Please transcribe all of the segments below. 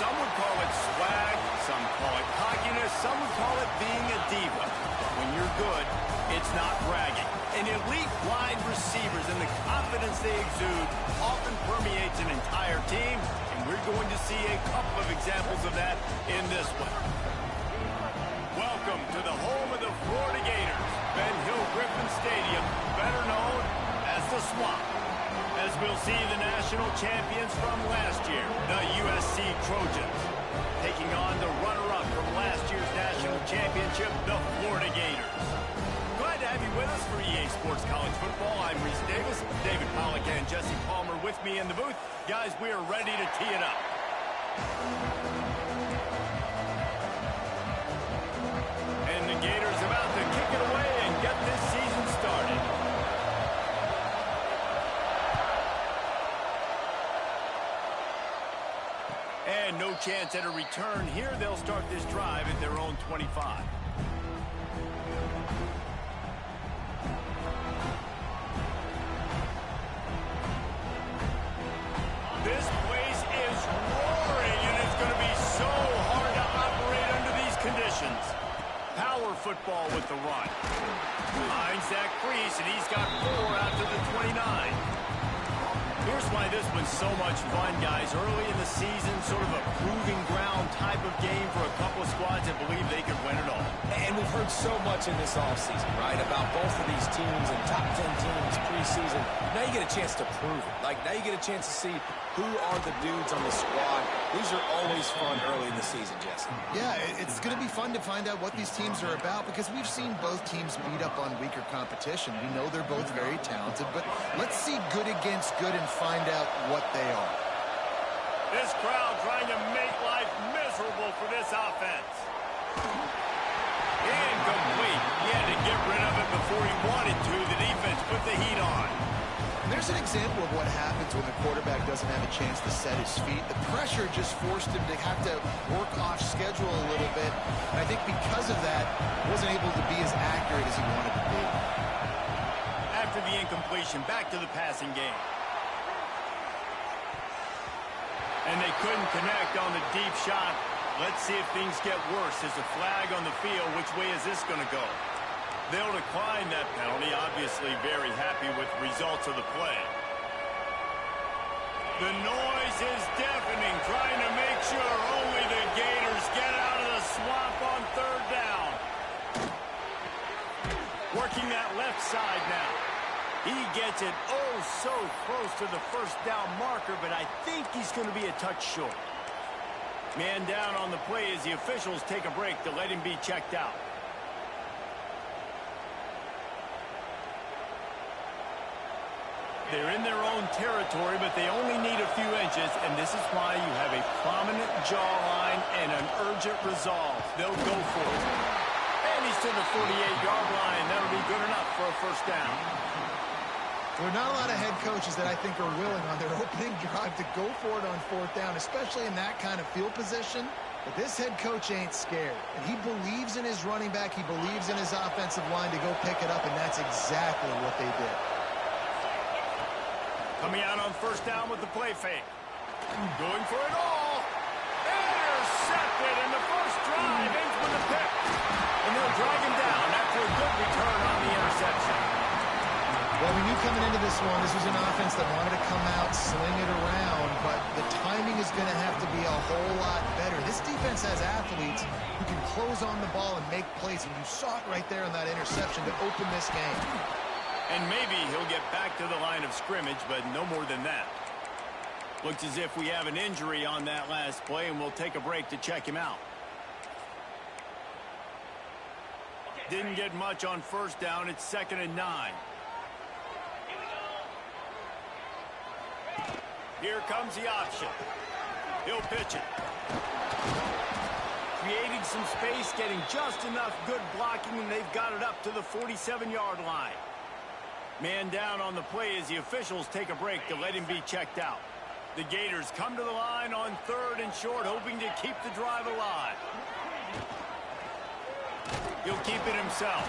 Some would call it swag, some call it cockiness, some would call it being a diva. But when you're good, it's not bragging. And elite wide receivers and the confidence they exude often permeates an entire team, and we're going to see a couple of examples of that in this one. Welcome to the home of the Florida Gators, Ben Hill Griffin Stadium, better known as the Swamp. As we'll see the national champions from last year, the USC Trojans, taking on the runner-up from last year's national championship, the Florida Gators. Glad to have you with us for EA Sports College Football. I'm Reese Davis, David Pollack and Jesse Palmer with me in the booth. Guys, we are ready to tee it up. And the Gators about to kick it away and get this season started. And no chance at a return here. They'll start this drive at their own 25. This place is roaring, and it's going to be so hard to operate under these conditions. Power football with the run. Finds that crease, and he's got 4 out to the 29. Here's why this was so much fun, guys. Early in the season, sort of a proving ground type of game for a couple of squads that believe they could win it all. And we've heard so much in this offseason, right, about both of these teams and top 10 teams preseason. Now you get a chance to prove it. Like, now you get a chance to see who are the dudes on the squad. These are always fun early in the season, Jesse. Yeah, it's going to be fun to find out what these teams are about because we've seen both teams beat up on weaker competition. We know they're both very talented, but let's see good against good and find out what they are. This crowd trying to make life miserable for this offense. Incomplete. He had to get rid of it before he wanted to. The defense put the heat on. There's an example of what happens when the quarterback doesn't have a chance to set his feet. The pressure just forced him to have to work off schedule a little bit. And I think because of that, he wasn't able to be as accurate as he wanted to be. After the incompletion, back to the passing game. And they couldn't connect on the deep shot. Let's see if things get worse. There's a flag on the field. Which way is this going to go? They'll decline that penalty. Obviously very happy with the results of the play. The noise is deafening, trying to make sure only the Gators get out of the swamp on 3rd down. Working that left side now. He gets it oh so close to the 1st down marker, but I think he's going to be a touch short. Man down on the play as the officials take a break to let him be checked out. They're in their own territory, but they only need a few inches, and this is why you have a prominent jawline and an urgent resolve. They'll go for it. And he's to the 48-yard line. That'll be good enough for a 1st down. There are not a lot of head coaches that I think are willing on their opening drive to go for it on 4th down, especially in that kind of field position. But this head coach ain't scared. And he believes in his running back. He believes in his offensive line to go pick it up, and that's exactly what they did. Coming out on 1st down with the play fake. Going for it all. Intercepted, and the first drive ends with a pick. And they'll drag him down after a good return on the interception. Well, we knew coming into this one, this was an offense that wanted to come out, sling it around, but the timing is going to have to be a whole lot better. This defense has athletes who can close on the ball and make plays, and you saw it right there in that interception to open this game. And maybe he'll get back to the line of scrimmage, but no more than that. Looks as if we have an injury on that last play, and we'll take a break to check him out. Didn't get much on 1st down. It's 2nd and 9. Here comes the option. He'll pitch it. Creating some space, getting just enough good blocking, and they've got it up to the 47-yard line. Man down on the play as the officials take a break to let him be checked out. The Gators come to the line on 3rd and short, hoping to keep the drive alive. He'll keep it himself.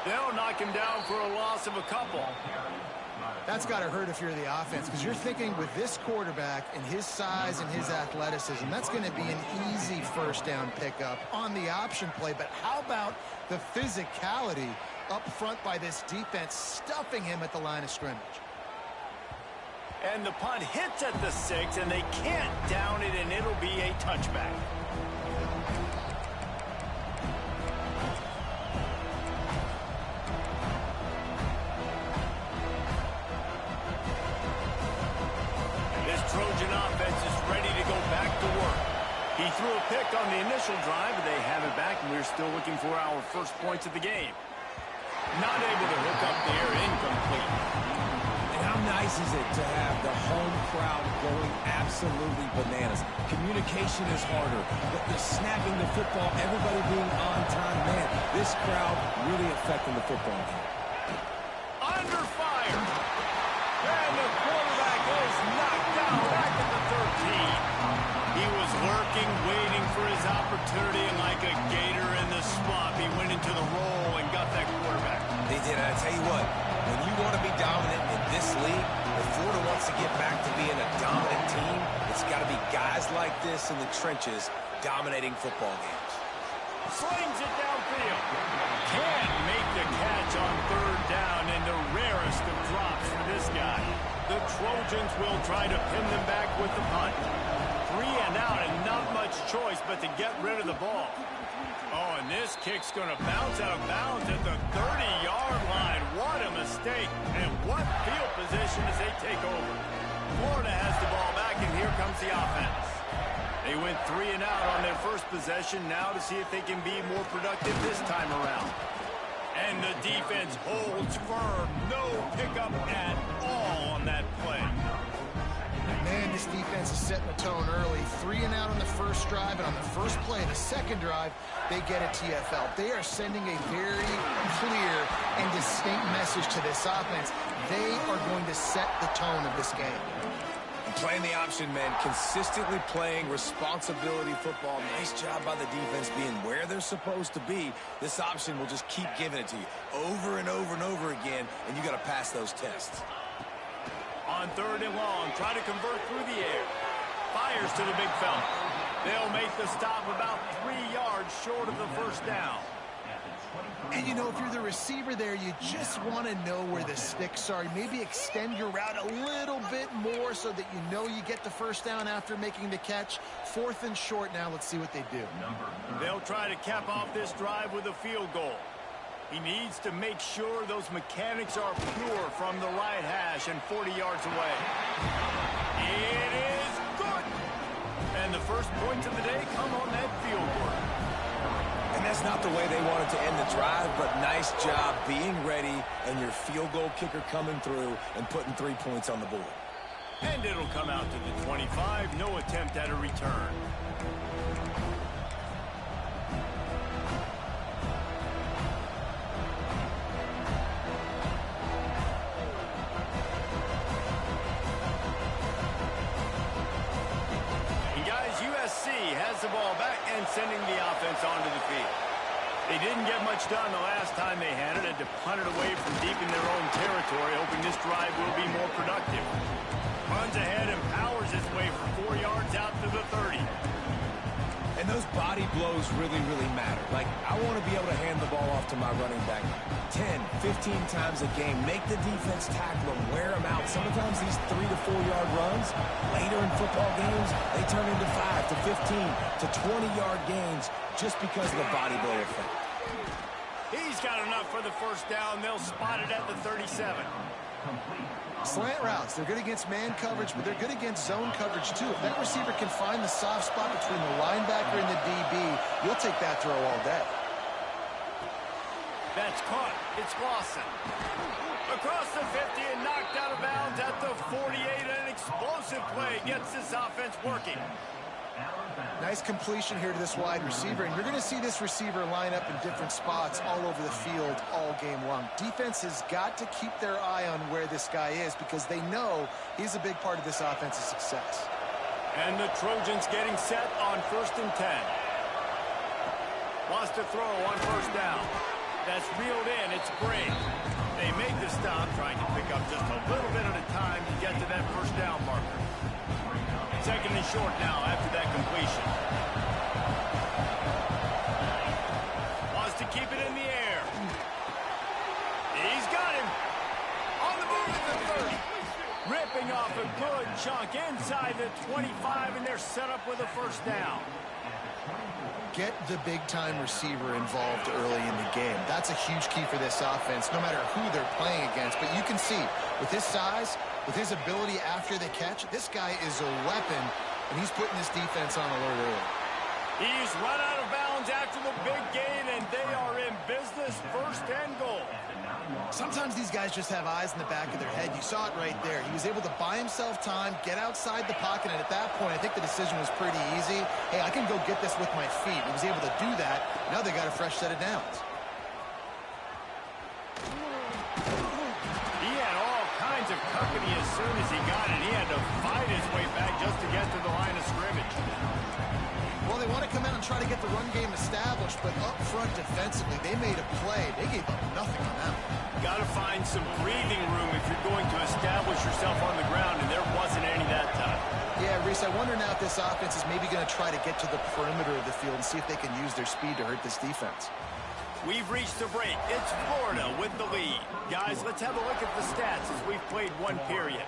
They'll knock him down for a loss of a couple. That's got to hurt if you're the offense, because you're thinking with this quarterback and his size and his athleticism, that's going to be an easy first down pickup on the option play. But how about the physicality up front by this defense, stuffing him at the line of scrimmage? And the punt hits at the 6, and they can't down it, and it'll be a touchback. This Trojan offense is ready to go back to work. He threw a pick on the initial drive, but they have it back, and we're still looking for our first points of the game. Not able to hook up there, incomplete. How nice is it to have the home crowd going absolutely bananas? Communication is harder, but the snapping the football, everybody being on time, man, this crowd really affecting the football game. Under fire. And the quarterback is knocked down back at the 13. He was lurking, waiting for his opportunity, and like a gator in the swamp, he went into the roll and got that quarterback. They did, and I tell you what, when you want to be dominant in this league, if Florida wants to get back to being a dominant team, it's got to be guys like this in the trenches dominating football games. Slings it downfield. Can't make the catch on third down, and the rarest of drops for this guy. The Trojans will try to pin them back with the punt. 3 and out, and not much choice but to get rid of the ball. Oh, and this kick's going to bounce out of bounds at the 30-yard line. What a mistake, and what field position as they take over. Florida has the ball back, and here comes the offense. They went 3 and out on their first possession, now to see if they can be more productive this time around. And the defense holds firm. No pickup at all on that play. Man, this defense is setting the tone early. 3 and out on the first drive, and on the first play of the second drive, they get a TFL. They are sending a very clear and distinct message to this offense. They are going to set the tone of this game. And playing the option, man, consistently playing responsibility football. Nice job by the defense being where they're supposed to be. This option will just keep giving it to you over and over and over again, and you got to pass those tests. On third and long, try to convert through the air. Fires to the big fella. They'll make the stop about 3 yards short of the first down. And, you know, if you're the receiver there, you just want to know where the sticks are. Maybe extend your route a little bit more so that you know you get the first down after making the catch. 4th and short now. Let's see what they do. They'll try to cap off this drive with a field goal. He needs to make sure those mechanics are pure from the right hash and 40 yards away. It is good. And the first points of the day come on that field goal. And that's not the way they wanted to end the drive, but nice job being ready and your field goal kicker coming through and putting 3 points on the board. And it'll come out to the 25. No attempt at a return. USC has the ball back and sending the offense onto the field. They didn't get much done the last time they had it. Had to punt it away from deep in their own territory, hoping this drive will be more productive. Runs ahead and powers his way for 4 yards out to the 30. And those body blows really, really matter. Like, I want to be able to hand the ball off to my running back 10, 15 times a game. Make the defense tackle them, wear them out. Sometimes these 3 to 4 yard runs, later in football games, they turn into 5 to 15 to 20-yard gains just because of the body blow effect. He's got enough for the first down. They'll spot it at the 37. Slant routes, they're good against man coverage, but they're good against zone coverage too. If that receiver can find the soft spot between the linebacker and the DB, you'll take that throw all day. That's caught. It's Lawson. Across the 50 and knocked out of bounds at the 48. An explosive play gets this offense working. Nice completion here to this wide receiver, and you're going to see this receiver line up in different spots all over the field all game long. Defense has got to keep their eye on where this guy is because they know he's a big part of this offense's success. And the Trojans getting set on 1st and 10. Wants to throw on first down. That's reeled in. It's Briggs. They They made the stop, trying to pick up just a little bit at a time to get to that first down marker. Second and short now after that completion. Wants to keep it in the air. He's got him. On the move at the 30. Ripping off a good chunk inside the 25, and they're set up with a first down. Get the big-time receiver involved early in the game. That's a huge key for this offense, no matter who they're playing against. But you can see, with his size, with his ability after the catch, this guy is a weapon, and he's putting this defense on alert early. He's run out of bounds after the big gain, and they are in business, first and goal. Sometimes these guys just have eyes in the back of their head. You saw it right there. He was able to buy himself time, get outside the pocket, and at that point, I think the decision was pretty easy. Hey, I can go get this with my feet. He was able to do that. Now they got a fresh set of downs. He had all kinds of company as soon as he got it. He had to fight his way back just to get to the line of scrimmage. Well, they want to come out and try to get the run game established, but up front defensively, they made a play. They gave up nothing on that one. Got to find some breathing room if you're going to establish yourself on the ground, and there wasn't any that time. Yeah, Reese, I wonder now if this offense is maybe going to try to get to the perimeter of the field and see if they can use their speed to hurt this defense. We've reached the break. It's Florida with the lead. Guys, let's have a look at the stats as we've played one period.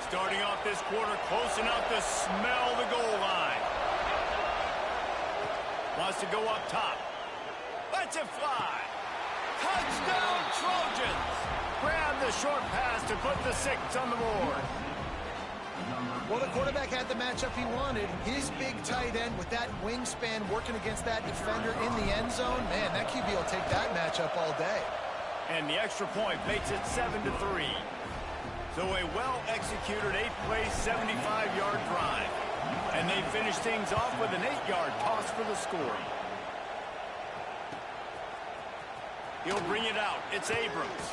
Starting off this quarter, close enough to smell the goal line. Wants to go up top. Lets it fly. Touchdown, Trojans. Grab the short pass to put the 6 on the board. Well, the quarterback had the matchup he wanted. His big tight end with that wingspan working against that defender in the end zone. Man, that QB will take that matchup all day. And the extra point makes it 7-3. So a well-executed 8-play, 75-yard drive. And they finish things off with an 8-yard toss for the score. He'll bring it out. It's Abrams.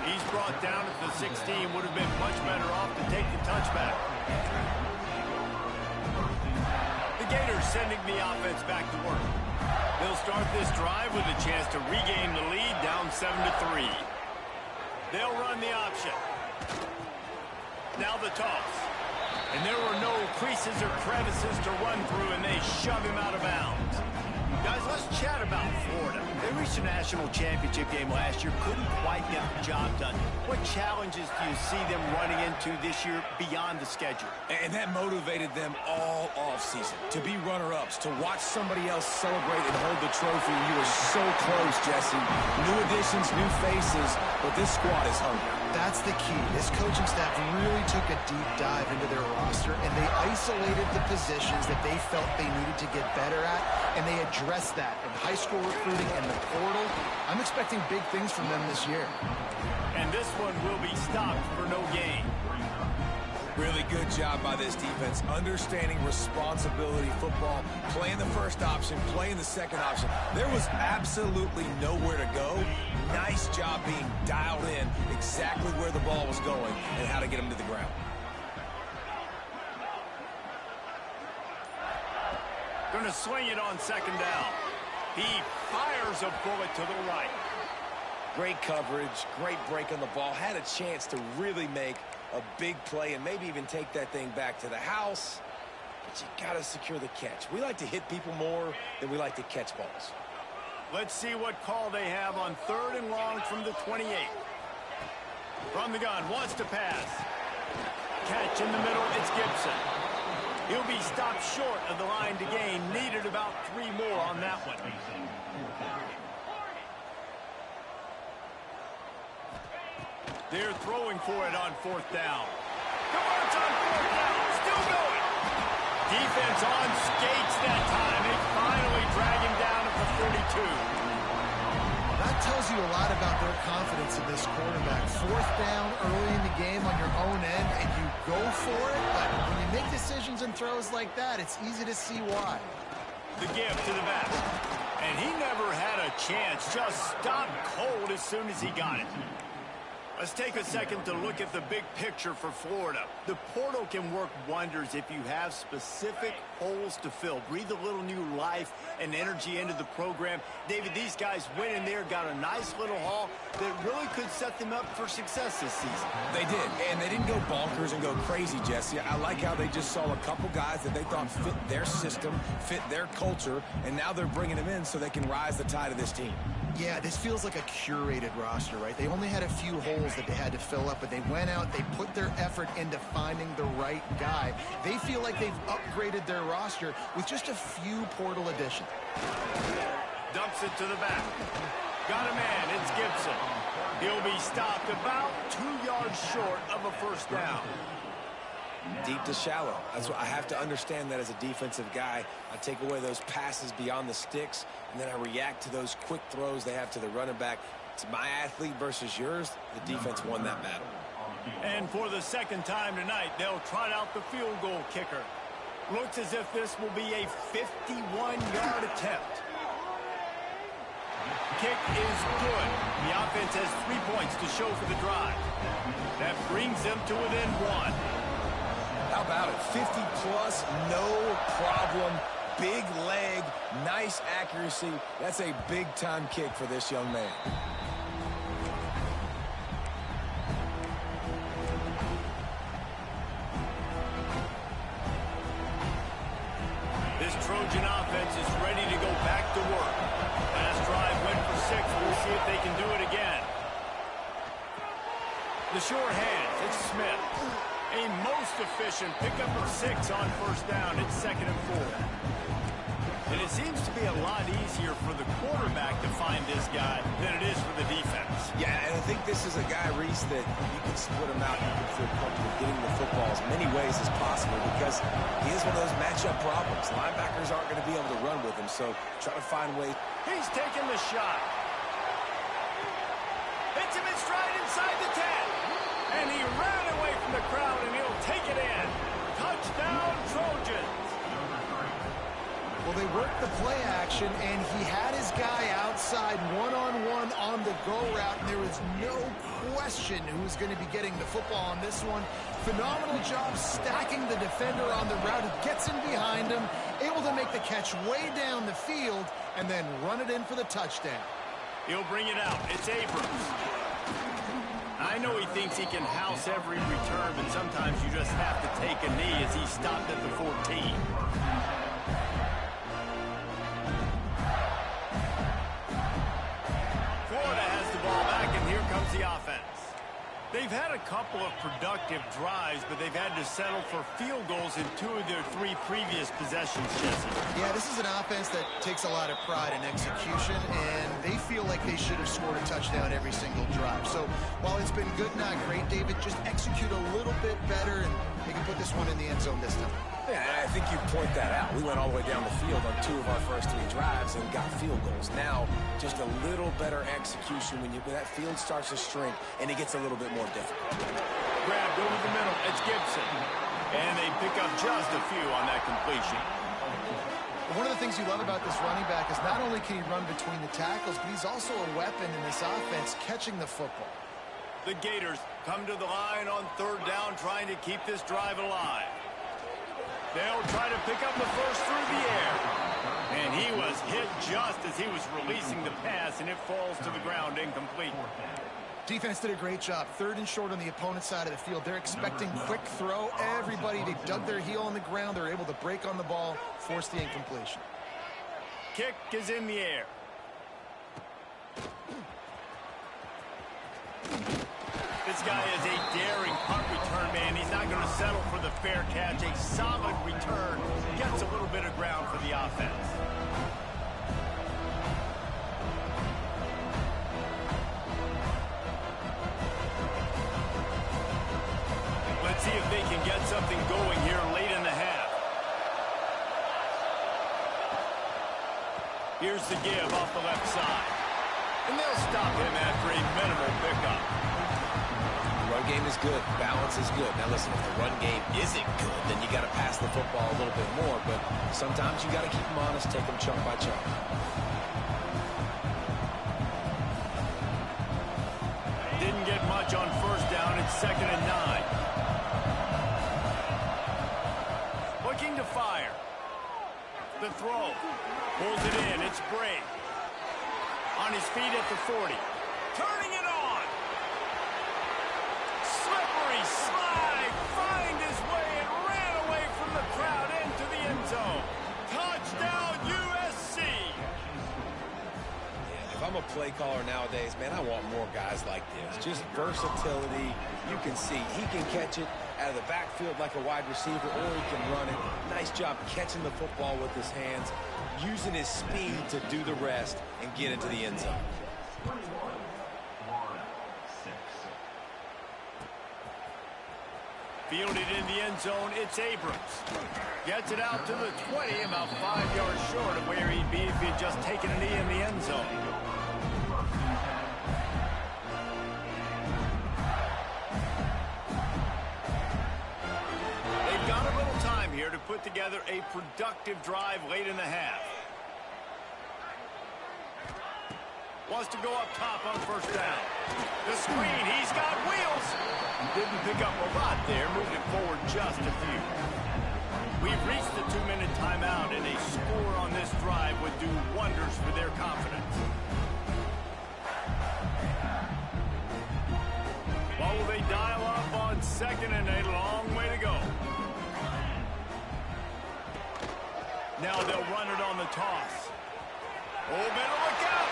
He's brought down at the 16. Would have been much better off to take the touchback. The Gators sending the offense back to work. They'll start this drive with a chance to regain the lead, down 7-3. They'll run the option. Now the toss. And there were no creases or crevices to run through, and they shove him out of bounds. Guys, let's chat about Florida. They reached a national championship game last year, couldn't quite get the job done. What challenges do you see them running into this year beyond the schedule? And that motivated them all offseason to be runner-ups, to watch somebody else celebrate and hold the trophy. You were so close, Jesse. New additions, new faces, but this squad is hungry. That's the key. This coaching staff really took a deep dive into their roster, and they isolated the positions that they felt they needed to get better at, and they addressed that in high school recruiting and the portal. I'm expecting big things from them this year. And this one will be stopped for no gain. Really good job by this defense, understanding responsibility football, playing the first option, playing the second option. There was absolutely nowhere to go. Nice job being dialed in exactly where the ball was going and how to get him to the ground. Going to swing it on second down. He fires a bullet to the right. Great coverage, great break on the ball. Had a chance to really make a big play and maybe even take that thing back to the house. But you got to secure the catch. We like to hit people more than we like to catch balls. Let's see what call they have on 3rd and long from the 28. From the gun, wants to pass. Catch in the middle, it's Gibson. He'll be stopped short of the line to gain. Needed about 3 more on that one. They're throwing for it on 4th down. Converts on 4th down. Still going. Defense on skates that time. They finally drag him down at the 42. That tells you a lot about their confidence in this quarterback. 4th down early in the game on your own end, and you go for it. But when you make decisions and throws like that, it's easy to see why. The give to the back. And he never had a chance. Just stopped cold as soon as he got it. Let's take a second to look at the big picture for Florida. The portal can work wonders if you have specific holes to fill. Breathe a little new life and energy into the program. David, these guys went in there, got a nice little haul that really could set them up for success this season. They did, and they didn't go bonkers and go crazy, Jesse. I like how they just saw a couple guys that they thought fit their system, fit their culture, and now they're bringing them in so they can rise the tide of this team. Yeah, this feels like a curated roster, right? They only had a few holes that they had to fill up, but they went out, they put their effort into finding the right guy. They feel like they've upgraded their roster with just a few portal additions. Dumps it to the back. Got a man, it's Gibson. He'll be stopped about 2 yards short of a first down. Deep to shallow. That's what I have to understand that as a defensive guy. I take away those passes beyond the sticks, and then I react to those quick throws they have to the running back. It's my athlete versus yours. The defense won that battle. And for the second time tonight, they'll trot out the field goal kicker. Looks as if this will be a 51-yard attempt. Kick is good. The offense has 3 points to show for the drive. That brings them to within 1. How about it? 50-plus, no problem. Big leg, nice accuracy. That's a big-time kick for this young man. This Trojan offense is ready to go back to work. Last drive went for 6. We'll see if they can do it again. The short hands, it's Smith. A most efficient pickup of 6 on first down. It's 2nd and 4. And it seems to be a lot easier for the quarterback to find this guy than it is for the defense. Yeah, and I think this is a guy, Reese, that you can split him out. You can feel comfortable getting the football as many ways as possible because he is one of those matchup problems. Linebackers aren't going to be able to run with him, so try to find ways. He's taking the shot. Hits him in stride inside the 10. And he ran away from the crowd, and he'll take it in. Touchdown, Trojans. Well, they worked the play action, and he had his guy outside one-on-one on the go route, and there was no question who's going to be getting the football on this one. Phenomenal job stacking the defender on the route. He gets in behind him, able to make the catch way down the field, and then run it in for the touchdown. He'll bring it out. It's Abrams. I know he thinks he can house every return, but sometimes you just have to take a knee as he stopped at the 14. Florida has the ball back, and here comes the offense. They've had a couple of productive drives, but they've had to settle for field goals in 2 of their 3 previous possessions, Jesse. Yeah, this is an offense that takes a lot of pride in execution, and they feel like they should have scored a touchdown every single drive. So while it's been good, not great, David, just execute a little bit better, and they can put this one in the end zone this time. Yeah, I think you point that out. We went all the way down the field on 2 of our first 3 drives and got field goals. Now, just a little better execution when that field starts to shrink and it gets a little bit more difficult. Grabbed over the middle. It's Gibson. And they pick up just a few on that completion. One of the things you love about this running back is not only can he run between the tackles, but he's also a weapon in this offense catching the football. The Gators come to the line on 3rd down, trying to keep this drive alive. They'll try to pick up the first through the air. And he was hit just as he was releasing the pass, and it falls to the ground incomplete. Defense did a great job. 3rd and short on the opponent's side of the field. They're expecting quick throw. Everybody, they dug their heel on the ground. They're able to break on the ball, force the incompletion. Kick is in the air. This guy is a daring punt return man. He's not going to settle for the fair catch. A solid return. Gets a little bit of ground for the offense. Let's see if they can get something going here late in the half. Here's the give off the left side. And they'll stop him after a minimal pickup. The run game is good. Balance is good. Now listen, if the run game isn't good, then you got to pass the football a little bit more. But sometimes you got to keep them honest, take them chunk by chunk. Didn't didn't get much on first down. It's 2nd and 9. Looking to fire. The throw. Pulls it in. It's Bray. On his feet at the 40. Turning it on. Slippery slide. Find his way and ran away from the crowd into the end zone. Touchdown, USC. If I'm a play caller nowadays, man, I want more guys like this. Just versatility. You can see he can catch it out of the backfield like a wide receiver, or he can run it. Nice job catching the football with his hands, using his speed to do the rest and get into the end zone. Fielded in the end zone, it's Abrams. Gets it out to the 20, about 5 yards short of where he'd be if he had just taken a knee in the end zone. They've got a little time here to put together a productive drive late in the half. Wants to go up top on first down. The screen, he's got wheels. Didn't pick up a lot there, moved it forward just a few. We've reached the 2-minute timeout, and a score on this drive would do wonders for their confidence. Well, will they dial up on 2nd and a long way to go? Now they'll run it on the toss. Oh, better look out.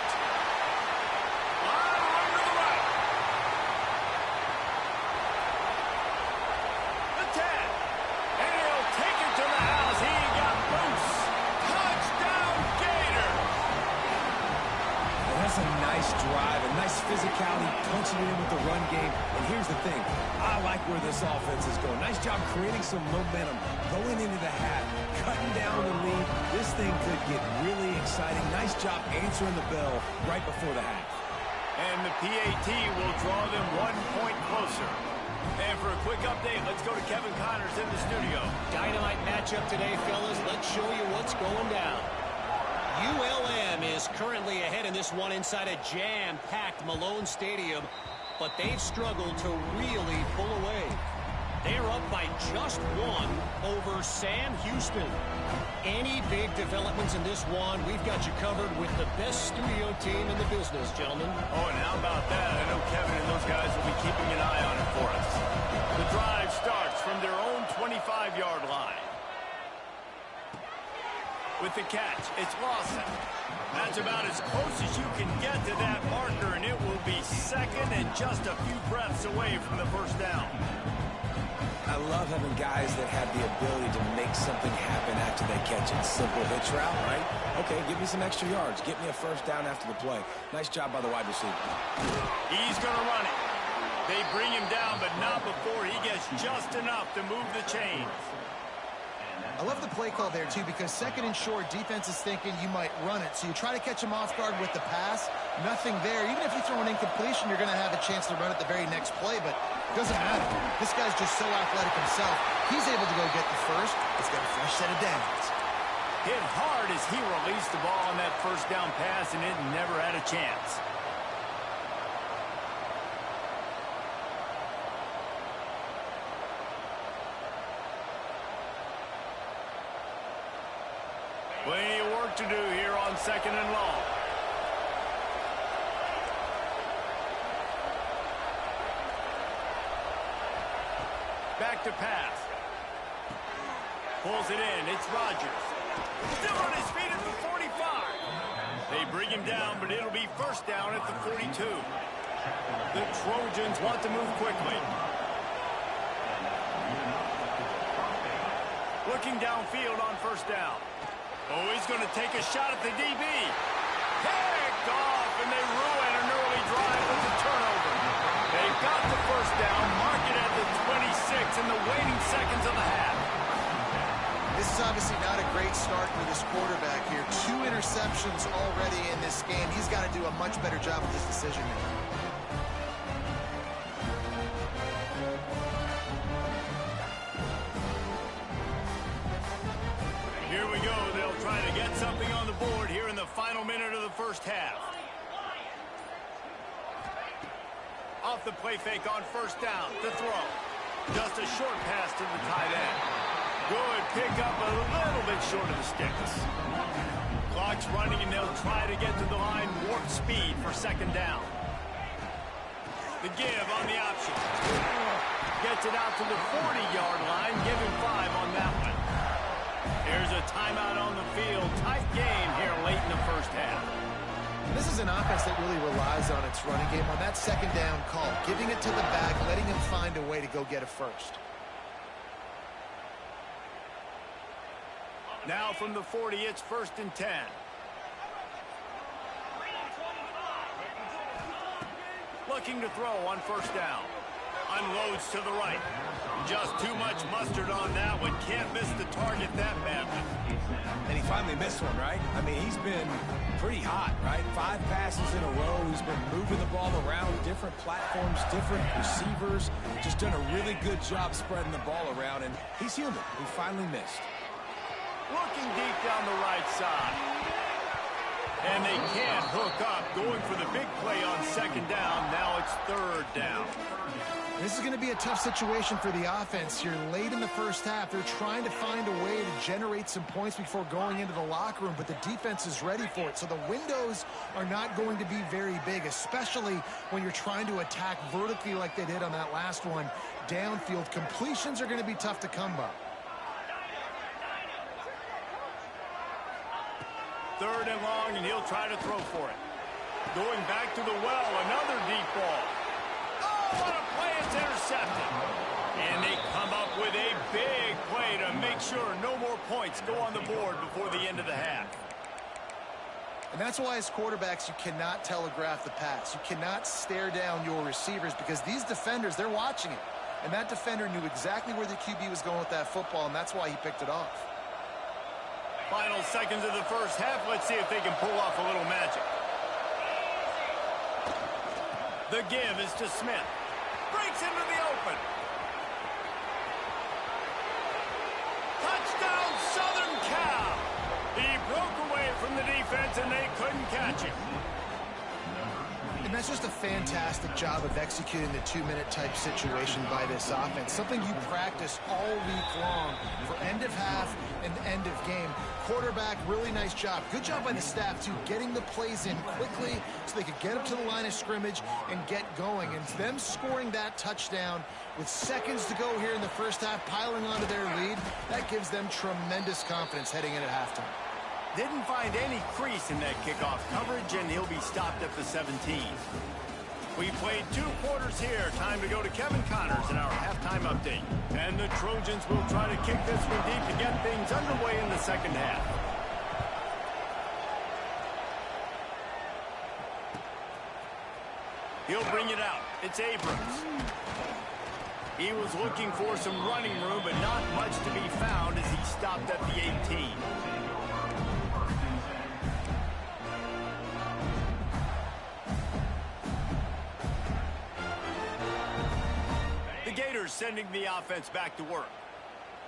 Drive, a nice physicality, punching it in with the run game. And here's the thing, I like where this offense is going. Nice job creating some momentum, going into the half, cutting down the lead. This thing could get really exciting. Nice job answering the bell right before the half. And the PAT will draw them 1 point closer. And for a quick update, let's go to Kevin Connors in the studio. Dynamite matchup today, fellas. Let's show you what's going down. ULM is currently ahead in this one inside a jam-packed Malone Stadium, but they've struggled to really pull away. They're up by just 1 over Sam Houston. Any big developments in this one, we've got you covered with the best studio team in the business, gentlemen. Oh, and how about that? I know Kevin and those guys will be keeping an eye on it for us. The drive starts from their own 25-yard line. With the catch, it's Lawson. That's about as close as you can get to that marker, and it will be 2nd and just a few breaths away from the first down. I love having guys that have the ability to make something happen after they catch it. Simple hitch route, right? Okay, give me some extra yards. Get me a first down after the play. Nice job by the wide receiver. He's going to run it. They bring him down, but not before he gets just enough to move the chains. I love the play call there, too, because 2nd and short, defense is thinking you might run it. So you try to catch him off guard with the pass. Nothing there. Even if you throw an incompletion, you're going to have a chance to run it the very next play, but it doesn't matter. This guy's just so athletic himself. He's able to go get the first. He's got a fresh set of downs. Hit hard as he released the ball on that first down pass, and it never had a chance. Plenty of work to do here on 2nd and long. Back to pass. Pulls it in. It's Rodgers. Still on his feet at the 45. They bring him down, but it'll be first down at the 42. The Trojans want to move quickly. Looking downfield on first down. Oh, he's going to take a shot at the DB. Picked off, and they ruin an early drive with the turnover. They've got the first down, mark it at the 26 in the waning seconds of the half. This is obviously not a great start for this quarterback here. 2 interceptions already in this game. He's got to do a much better job with his decision making. Here we go. They'll try to get something on the board here in the final minute of the first half. Off the play fake on first down to throw. Just a short pass to the tight end. Good pick up a little bit short of the sticks. Clock's running and they'll try to get to the line warp speed for second down. The give on the option. Gets it out to the 40-yard line. Give him 5 on that one. Here's a timeout on the field. Tight game here late in the first half. This is an offense that really relies on its running game on that second down call, giving it to the back, letting him find a way to go get a first. Now from the 40, it's 1st and 10. Looking to throw on first down. Unloads to the right. Just too much mustard on that one. Can't miss the target that badly. And he finally missed one, right? I mean, he's been pretty hot, right? 5 passes in a row. He's been moving the ball around different platforms, different receivers. Just done a really good job spreading the ball around, and he's human. He finally missed. Looking deep down the right side. And they can't hook up. Going for the big play on second down. Now it's 3rd down. This is going to be a tough situation for the offense here. Late in the first half, they're trying to find a way to generate some points before going into the locker room, but the defense is ready for it. So the windows are not going to be very big, especially when you're trying to attack vertically like they did on that last one. Downfield completions are going to be tough to come by. 3rd and long, and he'll try to throw for it. Going back to the well, another deep ball. Oh, what a play, it's intercepted. And they come up with a big play to make sure no more points go on the board before the end of the half. And that's why as quarterbacks, you cannot telegraph the pass. You cannot stare down your receivers because these defenders, they're watching it. And that defender knew exactly where the QB was going with that football, and that's why he picked it off. Final seconds of the first half. Let's see if they can pull off a little magic. The give is to Smith. Breaks into the open. Touchdown, Southern Cal. He broke away from the defense, and they couldn't catch him. And that's just a fantastic job of executing the 2-minute type situation by this offense. Something you practice all week long for end of half and end of game. Quarterback, really nice job. Good job by the staff, too, getting the plays in quickly so they could get up to the line of scrimmage and get going. And them scoring that touchdown with seconds to go here in the first half, piling onto their lead, that gives them tremendous confidence heading in at halftime. Didn't find any crease in that kickoff coverage, and he'll be stopped at the 17. We played 2 quarters here. Time to go to Kevin Connors in our halftime update. And the Trojans will try to kick this one deep to get things underway in the second half. He'll bring it out. It's Abrams. He was looking for some running room, but not much to be found as he stopped at the 18. Sending the offense back to work.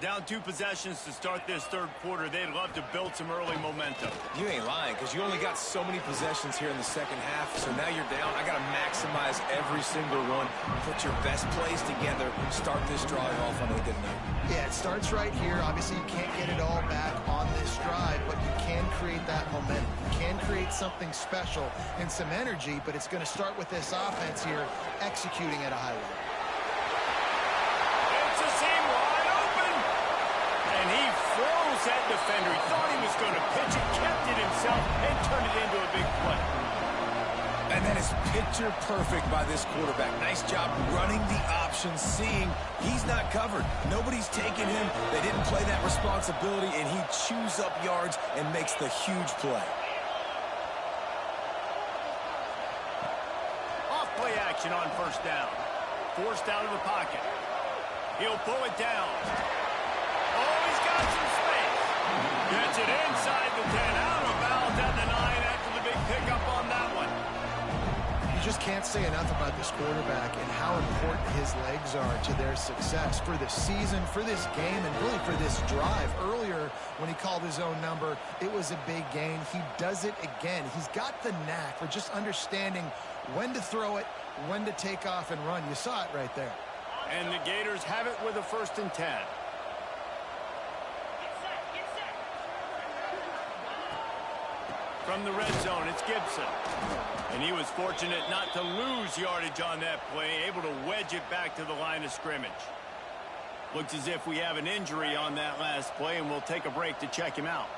Down 2 possessions to start this 3rd quarter. They'd love to build some early momentum. You ain't lying, because you only got so many possessions here in the second half, so now you're down. I got to maximize every single one. Put your best plays together. Start this drive off on a good note. Yeah, it starts right here. Obviously, you can't get it all back on this drive, but you can create that momentum. You can create something special and some energy, but it's going to start with this offense here executing at a high level. That defender, he thought he was going to pitch it, kept it himself, and turned it into a big play. And that is picture perfect by this quarterback. Nice job running the option, seeing he's not covered. Nobody's taking him. They didn't play that responsibility, and he chews up yards and makes the huge play. Off play action on first down. Forced out of the pocket. He'll pull it down. Oh, he's got some space. Gets it inside the 10, out of bounds at the 9 after the big pickup on that one. just can't say enough about this quarterback and how important his legs are to their success for the season, for this game, and really for this drive. Earlier, when he called his own number, it was a big gain. He does it again. He's got the knack for just understanding when to throw it, when to take off and run. You saw it right there. And the Gators have it with a 1st and 10. From the red zone, it's Gibson. And he was fortunate not to lose yardage on that play, able to wedge it back to the line of scrimmage. Looks as if we have an injury on that last play, and we'll take a break to check him out.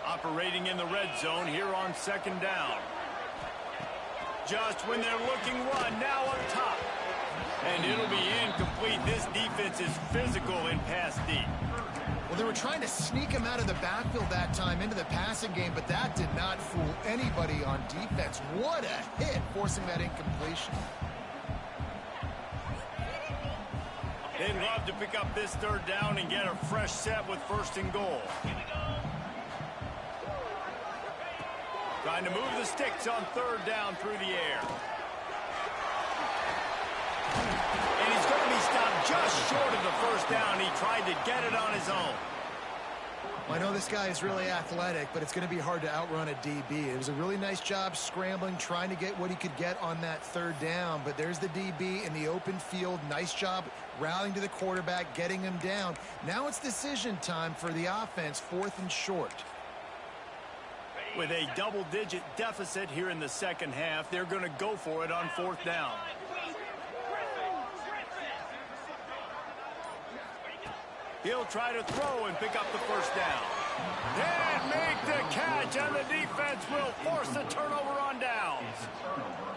Operating in the red zone here on 2nd down. Just when they're looking run, now up top. And it'll be incomplete. This defense is physical in pass deep. Well, they were trying to sneak him out of the backfield that time into the passing game, but that did not fool anybody on defense. What a hit, forcing that incompletion. They'd love to pick up this 3rd down and get a fresh set with 1st and goal. Trying to move the sticks on 3rd down through the air. And he's going to be stopped just short of the 1st down. He tried to get it on his own. Well, I know this guy is really athletic, but it's going to be hard to outrun a DB. It was a really nice job scrambling, trying to get what he could get on that 3rd down. But there's the DB in the open field. Nice job rallying to the quarterback, getting him down. Now it's decision time for the offense, 4th and short. With a double-digit deficit here in the 2nd half, they're going to go for it on 4th down. He'll try to throw and pick up the 1st down. And make the catch, and the defense will force the turnover on downs.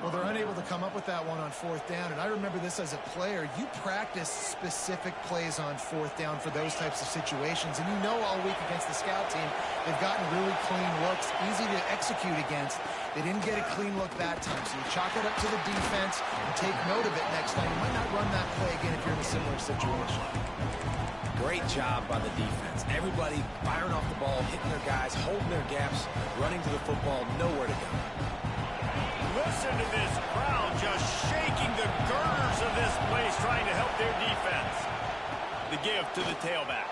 Well, they're unable to come up with that one on 4th down, and I remember this as a player. You practice specific plays on 4th down for those types of situations, and you know all week against the scout team, they've gotten really clean looks, easy to execute against. They didn't get a clean look that time, so you chalk it up to the defense and take note of it next time. You might not run that play again if you're in a similar situation. Great job by the defense. Everybody firing off the ball, hitting their guys, holding their gaps, running to the football, nowhere to go. Listen to this crowd just shaking the girders of this place, trying to help their defense. The give to the tailback.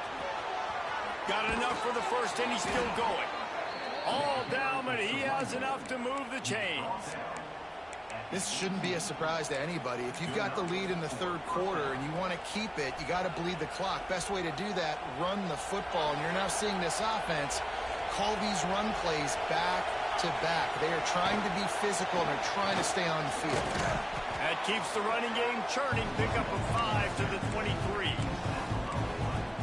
Got enough for the 1st, and he's still going. All down, but he has enough to move the chains. This shouldn't be a surprise to anybody. If you've got the lead in the 3rd quarter and you want to keep it, you got to bleed the clock. Best way to do that, run the football. And you're now seeing this offense call these run plays back to back. They are trying to be physical, and they're trying to stay on the field. That keeps the running game churning. Pick up a 5 to the 23.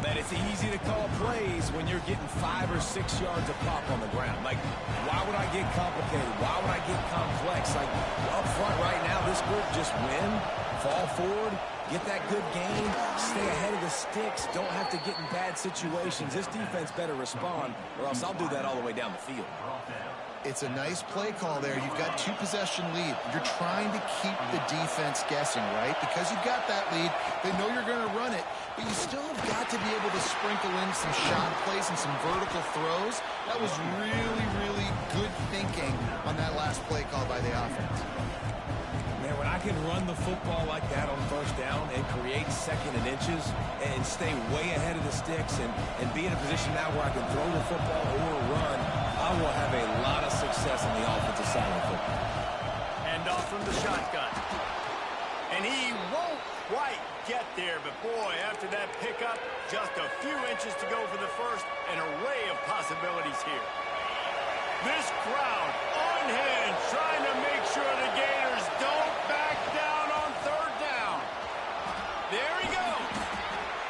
But it's easy to call plays when you're getting 5 or 6 yards of pop on the ground. Like, why would I get complicated? Why would I get complex? Like, up front right now, this group just win, fall forward, get that good game, stay ahead of the sticks, don't have to get in bad situations. This defense better respond, or else I'll do that all the way down the field. It's a nice play call there. You've got 2-possession lead. You're trying to keep the defense guessing, right? Because you've got that lead, they know you're going to run it, but you still have got to be able to sprinkle in some shot plays and some vertical throws. That was really, really good thinking on that last play call by the offense. Man, when I can run the football like that on 1st down and create 2nd and inches and stay way ahead of the sticks and be in a position now where I can throw the football or run, I will have a lot of success on the offensive side of the football. And off from the shotgun. And he won't quite get there, but boy, after that pickup, just a few inches to go for the 1st, an array of possibilities here. This crowd unhinged, trying to make sure the Gators don't back down on 3rd down. There he goes.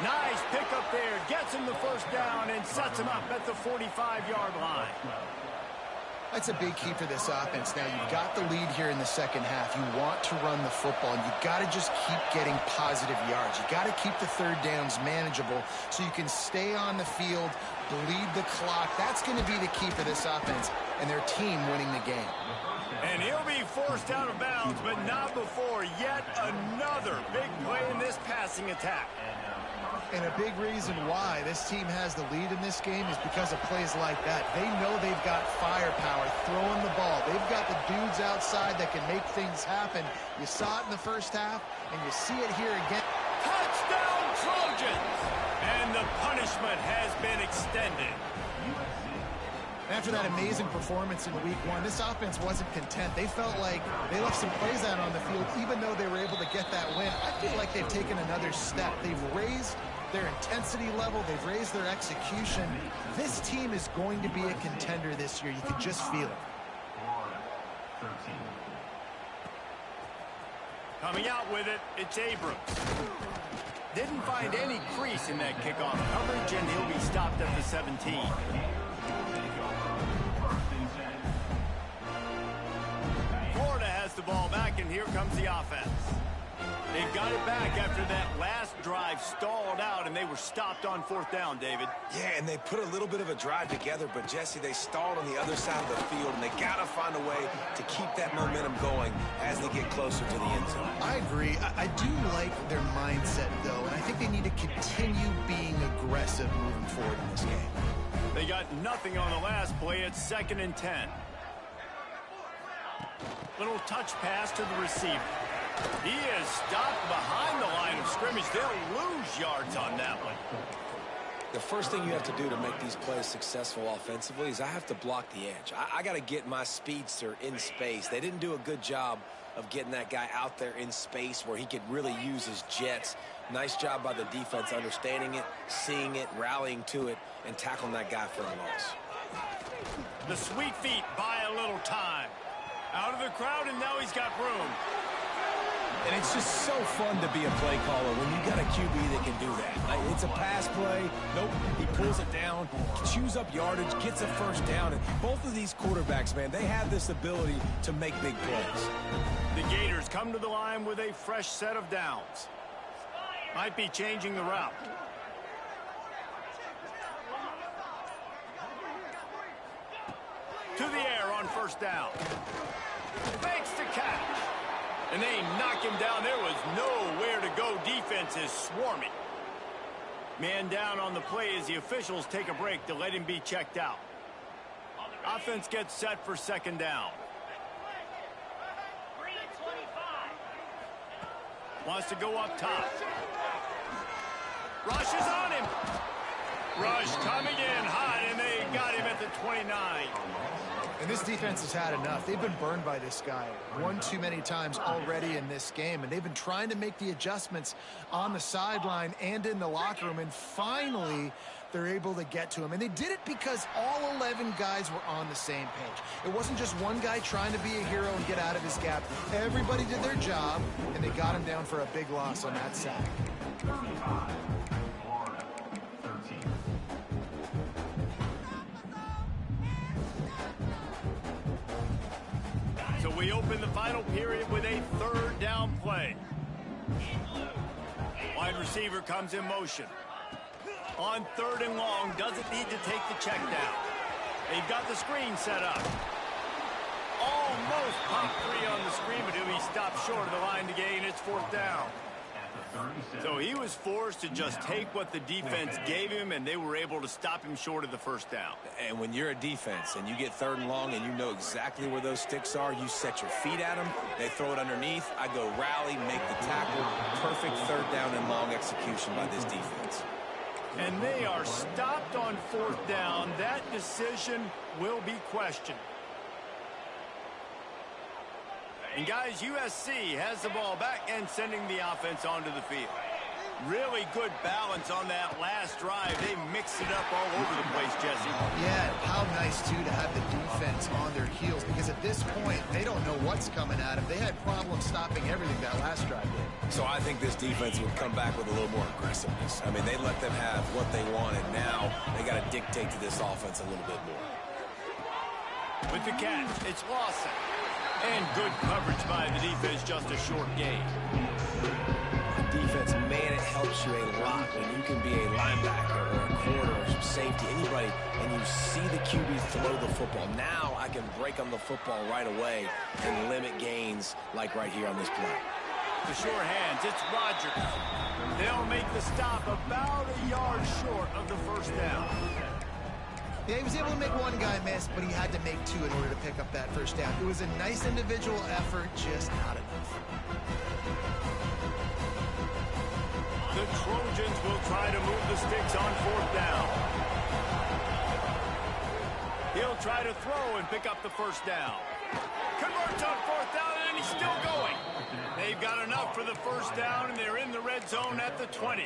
Nice pickup there, gets him the 1st down and sets him up at the 45-yard line. That's a big key for this offense. Now, you've got the lead here in the 2nd half. You want to run the football, and you've got to just keep getting positive yards. You've got to keep the 3rd downs manageable so you can stay on the field, bleed the clock. That's going to be the key for this offense and their team winning the game. And he'll be forced out of bounds, but not before yet another big play in this passing attack. And a big reason why this team has the lead in this game is because of plays like that. They know they've got firepower throwing the ball. They've got the dudes outside that can make things happen. You saw it in the first half, and you see it here again. Touchdown, Trojans! And the punishment has been extended. After that amazing performance in week 1, this offense wasn't content. They felt like they left some plays out on the field, even though they were able to get that win. I feel like they've taken another step. They've raised their intensity level. They've raised their execution. This team is going to be a contender this year. You can just feel it. Coming out with it, it's Abrams. Didn't find any crease in that kickoff coverage, and he'll be stopped at the 17. Florida has the ball back, and here comes the offense. They got it back after that last drive stalled out, and they were stopped on 4th down, David. Yeah, and they put a little bit of a drive together, but, Jesse, they stalled on the other side of the field, and they got to find a way to keep that momentum going as they get closer to the end zone. I agree. I do like their mindset, though, and I think they need to continue being aggressive moving forward in this game. They got nothing on the last play. It's 2nd and 10. Little touch pass to the receiver. He is stopped behind the line of scrimmage. They'll lose yards on that one. The first thing you have to do to make these plays successful offensively is I have to block the edge. I got to get my speedster in space. They didn't do a good job of getting that guy out there in space where he could really use his jets. Nice job by the defense understanding it, seeing it, rallying to it, and tackling that guy for a loss. The sweet feet buy a little time. Out of the crowd, and now he's got room. And it's just so fun to be a play caller when you got a QB that can do that. It's a pass play. Nope, he pulls it down, chews up yardage, gets a first down. And both of these quarterbacks, man, they have this ability to make big plays. The Gators come to the line with a fresh set of downs. Might be changing the route. To the air on 1st down. Fakes the catch. And they knock him down. There was nowhere to go. Defense is swarming. Man down on the play as the officials take a break to let him be checked out. Offense gets set for 2nd down. Wants to go up top. Rush is on him. Rush coming in hot, and they got him at the 29. And this defense has had enough. They've been burned by this guy one too many times already in this game, and they've been trying to make the adjustments on the sideline and in the locker room, and finally they're able to get to him. And they did it because all 11 guys were on the same page. It wasn't just one guy trying to be a hero and get out of his gap. Everybody did their job, and they got him down for a big loss on that sack. So we open the final period with a 3rd down play. Wide receiver comes in motion. On 3rd and long, doesn't need to take the check down. They've got the screen set up. Almost pop 3 on the screen, but he'll be stopped short of the line to gain. It's 4th down. So he was forced to just take what the defense gave him, and they were able to stop him short of the 1st down. And when you're a defense and you get 3rd and long and you know exactly where those sticks are, you set your feet at them, they throw it underneath, I go rally, make the tackle. Perfect 3rd down and long execution by this defense. And they are stopped on 4th down. That decision will be questioned. And guys, USC has the ball back and sending the offense onto the field. Really good balance on that last drive. They mixed it up all over the place, Jesse. Yeah, how nice, too, to have the defense on their heels, because at this point, they don't know what's coming at them. They had problems stopping everything that last drive did. So I think this defense would come back with a little more aggressiveness. I mean, they let them have what they wanted. Now they got to dictate to this offense a little bit more. With the catch, it's Lawson. And good coverage by the defense, just a short gain. Defense, man, it helps you a lot when you can be a linebacker or a corner or some safety, anybody, and you see the QB throw the football. Now I can break on the football right away and limit gains like right here on this play. The sure hands, it's Rodgers. They'll make the stop about a yard short of the first down. Yeah, he was able to make one guy miss, but he had to make two in order to pick up that first down. It was a nice individual effort, just not enough. The Trojans will try to move the sticks on fourth down. He'll try to throw and pick up the first down. Converts on fourth down, and he's still going. They've got enough for the first down, and they're in the red zone at the 20.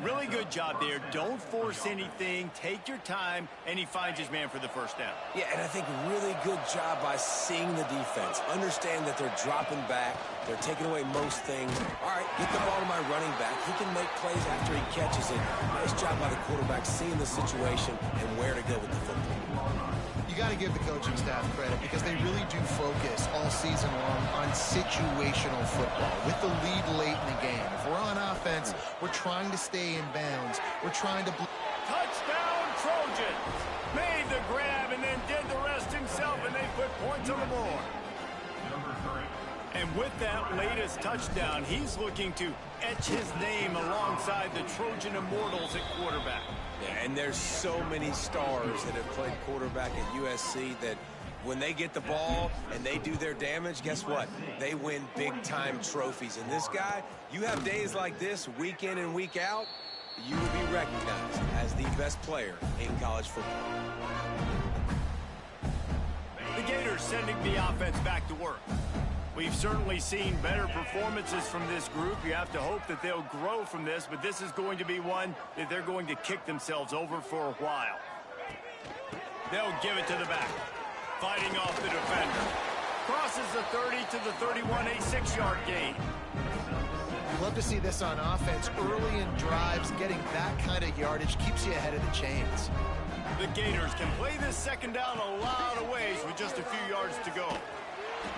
Really good job there. Don't force anything. Take your time, and he finds his man for the first down. Yeah, and I think really good job by seeing the defense. Understand that they're dropping back. They're taking away most things. All right, get the ball to my running back. He can make plays after he catches it. Nice job by the quarterback seeing the situation and where to go with the football. You got to give the coaching staff credit because they really do focus all season long on situational football with the lead late in the game. If we're on offense, we're trying to stay in bounds. We're trying to... Touchdown, Trojans! Made the grab and then did the rest himself, and they put points on the board. And with that latest touchdown, he's looking to etch his name alongside the Trojan Immortals at quarterback. Yeah, and there's so many stars that have played quarterback at USC that when they get the ball and they do their damage, guess what? They win big-time trophies. And this guy, you have days like this, week in and week out, you will be recognized as the best player in college football. The Gators sending the offense back to work. We've certainly seen better performances from this group. You have to hope that they'll grow from this, but this is going to be one that they're going to kick themselves over for a while. They'll give it to the back. Fighting off the defender. Crosses the 30 to the 31, a 6-yard gain. Love to see this on offense. Early in drives, getting that kind of yardage keeps you ahead of the chains. The Gators can play this second down a lot of ways with just a few yards to go.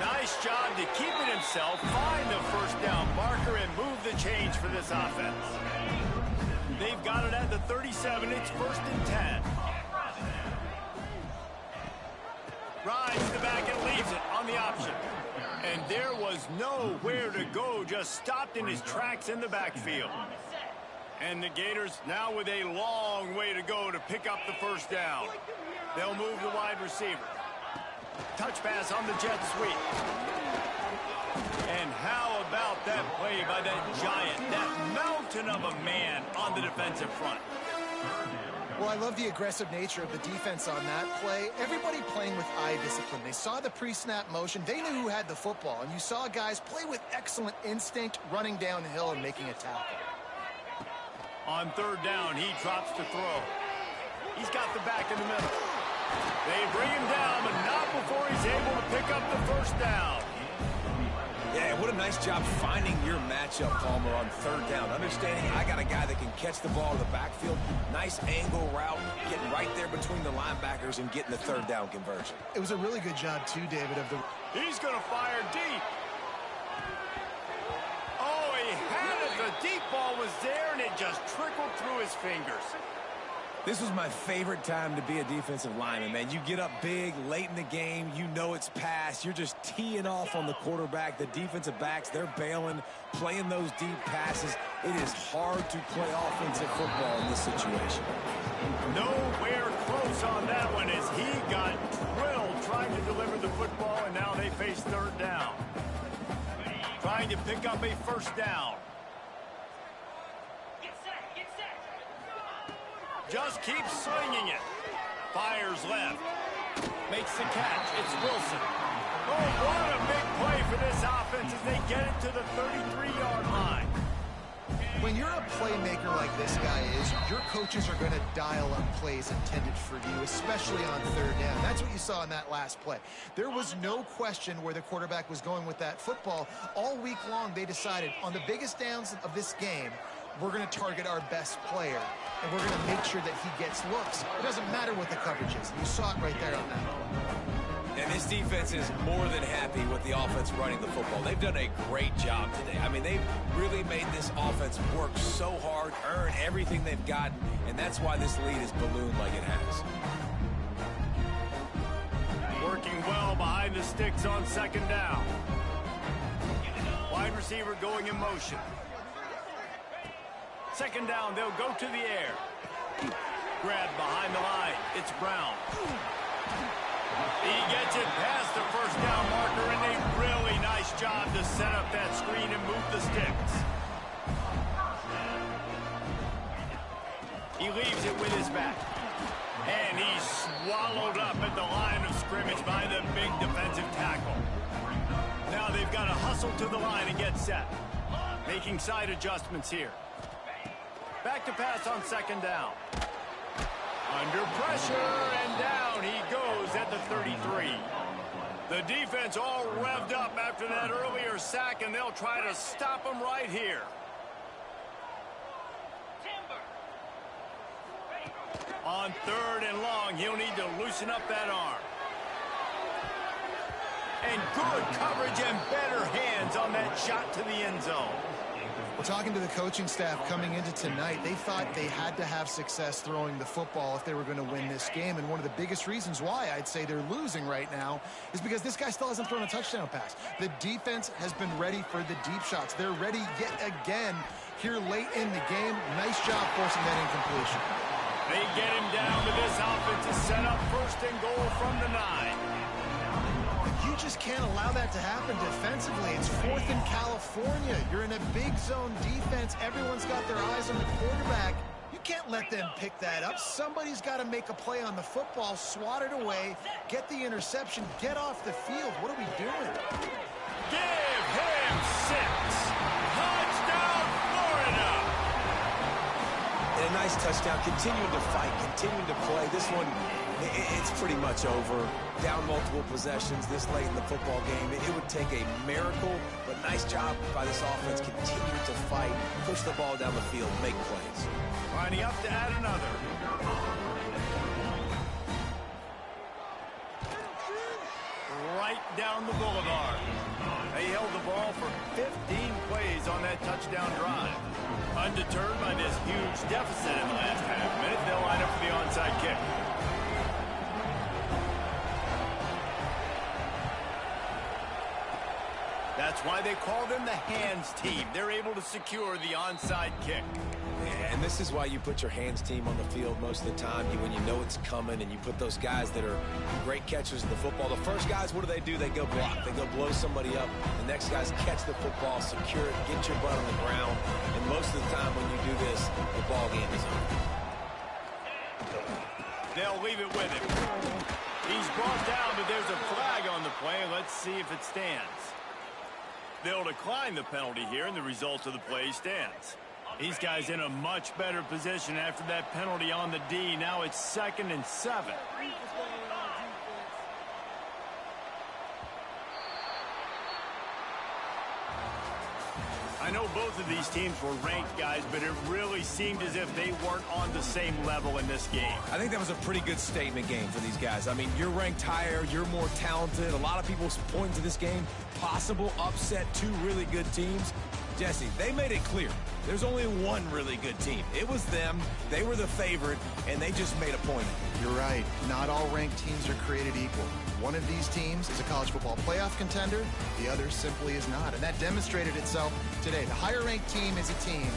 Nice job to keep it himself, find the first down marker, and move the change for this offense. They've got it at the 37. It's 1st and 10. Rides the back and leaves it on the option. And there was nowhere to go, just stopped in his tracks in the backfield. And the Gators now with a long way to go to pick up the first down. They'll move the wide receiver. Touch pass on the jet sweep. And how about that play by that giant, that mountain of a man on the defensive front? Well, I love the aggressive nature of the defense on that play. Everybody playing with eye discipline. They saw the pre-snap motion. They knew who had the football. And you saw guys play with excellent instinct, running down the hill and making a tackle. On third down, he drops to throw. He's got the back in the middle. They bring him down, but not before he's able to pick up the first down. Yeah, what a nice job finding your matchup, Palmer, on third down. Understanding I got a guy that can catch the ball in the backfield. Nice angle route, getting right there between the linebackers and getting the third down conversion. It was a really good job, too, David. He's going to fire deep. Oh, he had it. The deep ball was there, and it just trickled through his fingers. This was my favorite time to be a defensive lineman, man. You get up big, late in the game, you know it's past. You're just teeing off on the quarterback. The defensive backs, they're bailing, playing those deep passes. It is hard to play offensive football in this situation. Nowhere close on that one as he got drilled trying to deliver the football, and now they face third down. Trying to pick up a first down. Just keeps swinging it. Fires left. Makes the catch. It's Wilson. Oh, what a big play for this offense as they get it to the 33-yard line. When you're a playmaker like this guy is, your coaches are going to dial up plays intended for you, especially on third down. That's what you saw in that last play. There was no question where the quarterback was going with that football. All week long, they decided on the biggest downs of this game, we're going to target our best player, and we're going to make sure that he gets looks. It doesn't matter what the coverage is. You saw it right there on that play. And this defense is more than happy with the offense running the football. They've done a great job today. I mean, they've really made this offense work so hard, earn everything they've gotten, and that's why this lead is ballooned like it has. Working well behind the sticks on second down. Wide receiver going in motion. Second down, they'll go to the air. Grabbed behind the line. It's Brown. He gets it past the first down marker, and a really nice job to set up that screen and move the sticks. He leaves it with his back. And he's swallowed up at the line of scrimmage by the big defensive tackle. Now they've got to hustle to the line and get set. Making side adjustments here. Back to pass on second down. Under pressure, and down he goes at the 33. The defense all revved up after that earlier sack, and they'll try to stop him right here. On third and long, he'll need to loosen up that arm. And good coverage and better hands on that shot to the end zone. Well, talking to the coaching staff coming into tonight, they thought they had to have success throwing the football if they were going to win this game. And one of the biggest reasons why I'd say they're losing right now is because this guy still hasn't thrown a touchdown pass. The defense has been ready for the deep shots. They're ready yet again here late in the game. Nice job forcing that incompletion. They get him down to this offense to set up first and goal from the 9. You just can't allow that to happen defensively. It's 4th in California. You're in a big zone defense. Everyone's got their eyes on the quarterback. You can't let them pick that up. Somebody's got to make a play on the football, swat it away, get the interception, get off the field. What are we doing? Give him 6. Touchdown, Florida. And a nice touchdown, continuing to fight, continuing to play. This one, it's pretty much over. Down multiple possessions this late in the football game. It would take a miracle, but nice job by this offense. Continue to fight, push the ball down the field, make plays. Lining up to add another. Right down the boulevard. They held the ball for 15 plays on that touchdown drive. Undeterred by this huge deficit in the last half minute, they'll line up for the onside kick. That's why they call them the hands team. They're able to secure the onside kick. And this is why you put your hands team on the field most of the time, when you know it's coming, and you put those guys that are great catchers of the football. The first guys, what do? They go block. They go blow somebody up. The next guys catch the football, secure it, get your butt on the ground. And most of the time when you do this, the ball game is over. They'll leave it with him. He's brought down, but there's a flag on the play. Let's see if it stands. They'll decline the penalty here, and the result of the play stands. These guys in a much better position after that penalty on the D. Now it's 2nd and 7. I know both of these teams were ranked, guys, but it really seemed as if they weren't on the same level in this game. I think that was a pretty good statement game for these guys. I mean, you're ranked higher, you're more talented. A lot of people point to this game, possible upset, 2 really good teams. Jesse, they made it clear. There's only one really good team. It was them. They were the favorite, and they just made a point of it. You're right. Not all ranked teams are created equal. One of these teams is a college football playoff contender. The other simply is not. And that demonstrated itself today. The higher ranked team is a team